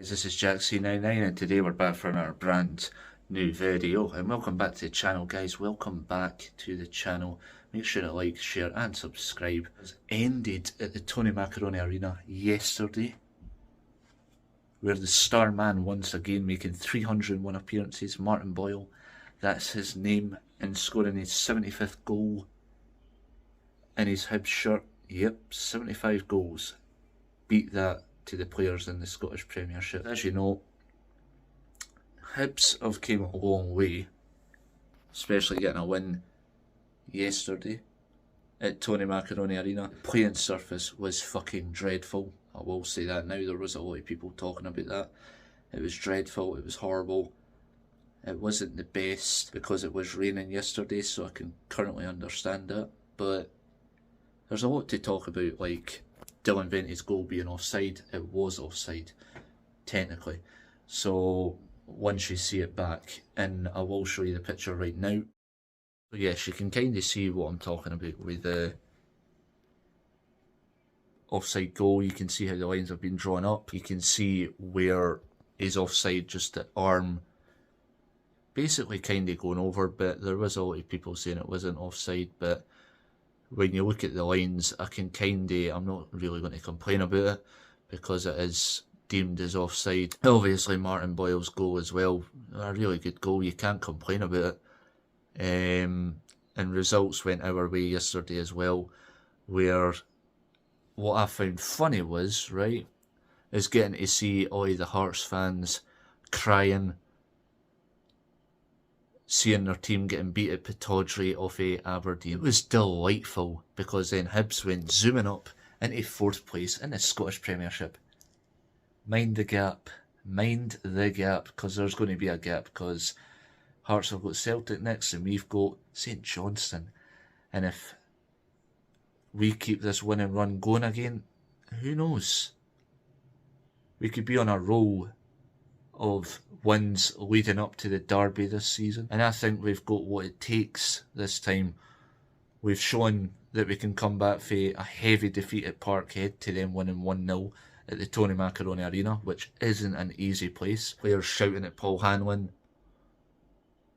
This is Jack C99 and today we're back for another brand new video, and welcome back to the channel, guys. Welcome back to the channel. Make sure to like, share and subscribe. It was ended at the Tony Macaroni Arena yesterday, where the star man once again making 301 appearances, Martin Boyle, that's his name, and scoring his 75th goal in his Hibs shirt. Yep, 75 goals. Beat that to the players in the Scottish Premiership. As you know, Hibs have came a long way, especially getting a win yesterday at Tony Macaroni Arena. The playing surface was fucking dreadful. I will say that now. There was a lot of people talking about that. It was dreadful, it was horrible. It wasn't the best because it was raining yesterday, so I can currently understand that. But there's a lot to talk about, like Dylan Venty's goal being offside. It was offside, technically. So once you see it back, and I will show you the picture right now. So yes, you can kind of see what I'm talking about with the offside goal. You can see how the lines have been drawn up. You can see where is offside, just the arm basically kind of going over, but there was a lot of people saying it wasn't offside. But when you look at the lines, I can I'm not really going to complain about it because it is deemed as offside. Obviously Martin Boyle's goal as well, a really good goal, you can't complain about it. And results went our way yesterday as well, where what I found funny was, right, is getting to see all the Hearts fans crying, seeing their team getting beat at Pittodrie off Aberdeen. It was delightful because then Hibs went zooming up into 4th place in the Scottish Premiership. Mind the gap, because there's going to be a gap, because Hearts have got Celtic next and we've got St Johnstone. And if we keep this winning run going again, who knows? We could be on a roll of wins leading up to the derby this season, and I think we've got what it takes this time. We've shown that we can come back for a heavy defeat at Parkhead to them winning 1-0 at the Tony Macaroni Arena, which isn't an easy place. Players shouting at Paul Hanlon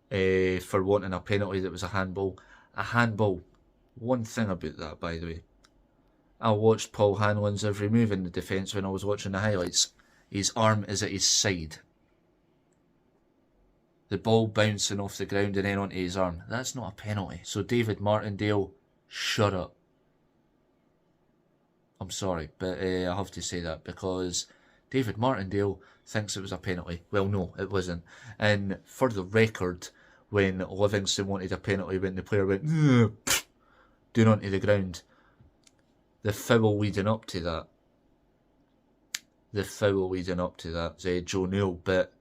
for wanting a penalty that was a handball. A handball. One thing about that, by the way, I watched Paul Hanlon's every move in the defence when I was watching the highlights. His arm is at his side. The ball bouncing off the ground and then onto his arm. That's not a penalty. So David Martindale, shut up. I'm sorry, but I have to say that because David Martindale thinks it was a penalty. Well, no, it wasn't. And for the record, when Livingston wanted a penalty, when the player went down onto the ground, the foul leading up to that, was Joe Newell. But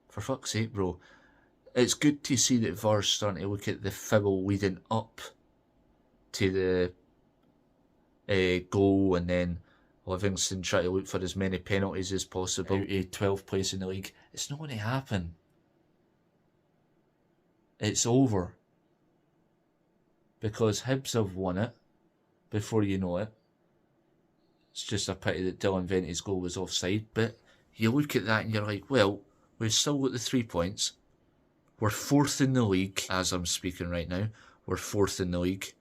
for fuck's sake, bro, it's good to see that VAR's starting to look at the foul leading up to the goal, and then Livingston try to look for as many penalties as possible out of 12th place in the league. It's not going to happen. It's over. Because Hibs have won it before you know it. It's just a pity that Dylan Venty's goal was offside, but you look at that and you're like, well, we've still got the 3 points. We're 4th in the league, as I'm speaking right now. We're 4th in the league.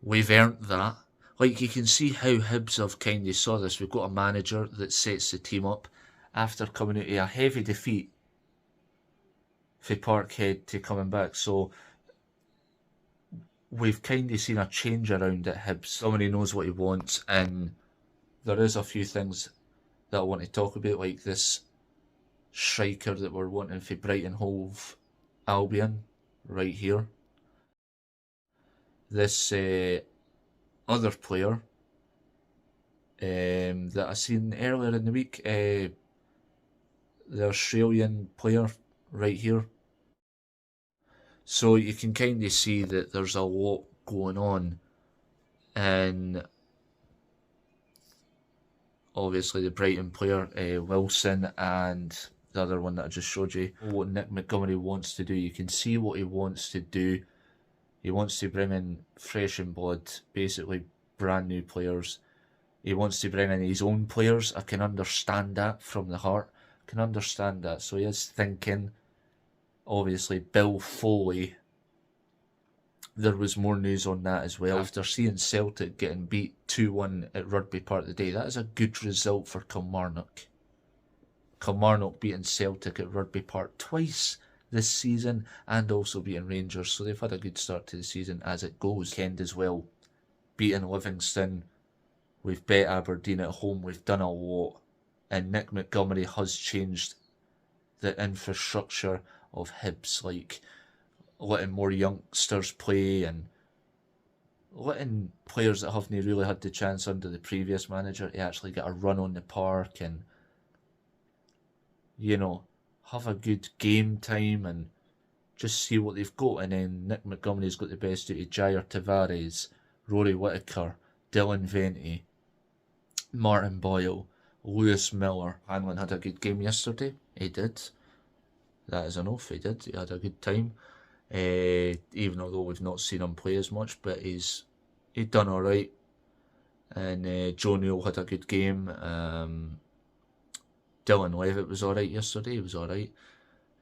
We've earned that. Like, you can see how Hibs have kind of saw this. We've got a manager that sets the team up after coming out of a heavy defeat for Parkhead to coming back. So we've kind of seen a change around at Hibs. Somebody knows what he wants, and there is a few things that I want to talk about, like this striker that we're wanting for Brighton Hove Albion right here. This other player that I seen earlier in the week, the Australian player right here. So you can kind of see that there's a lot going on, and obviously the Brighton player, Wilson, and the other one that I just showed you, what Nick Montgomery wants to do. You can see what he wants to do. He wants to bring in fresh in blood, basically brand new players. He wants to bring in his own players. I can understand that from the heart. can understand that. So he is thinking. Obviously, Bill Foley, there was more news on that as well. After seeing Celtic getting beat 2-1 at Rugby Park today, that is a good result for Kilmarnock. Kilmarnock beating Celtic at Rugby Park twice this season and also beating Rangers, so they've had a good start to the season as it goes. Kend as well, beating Livingston. We've bet Aberdeen at home, we've done a lot, and Nick Montgomery has changed the infrastructure of Hibs, like letting more youngsters play and letting players that haven't really had the chance under the previous manager to actually get a run on the park and, you know, have a good game time and just see what they've got. And then Nick Montgomery's got the best out of Jair Tavares, Rory Whittaker, Dylan Venti, Martin Boyle, Lewis Miller. Hanlon had a good game yesterday. He did. That is enough. He did. He had a good time. Even although we've not seen him play as much, but he's done alright. And Joe Newell had a good game. Dylan Levitt was alright yesterday. He was alright.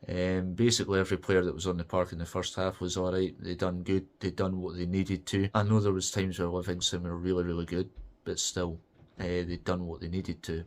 Basically every player that was on the park in the first half was alright. They done good. They done what they needed to. I know there was times where Livingston were really, really good, but still, they done what they needed to.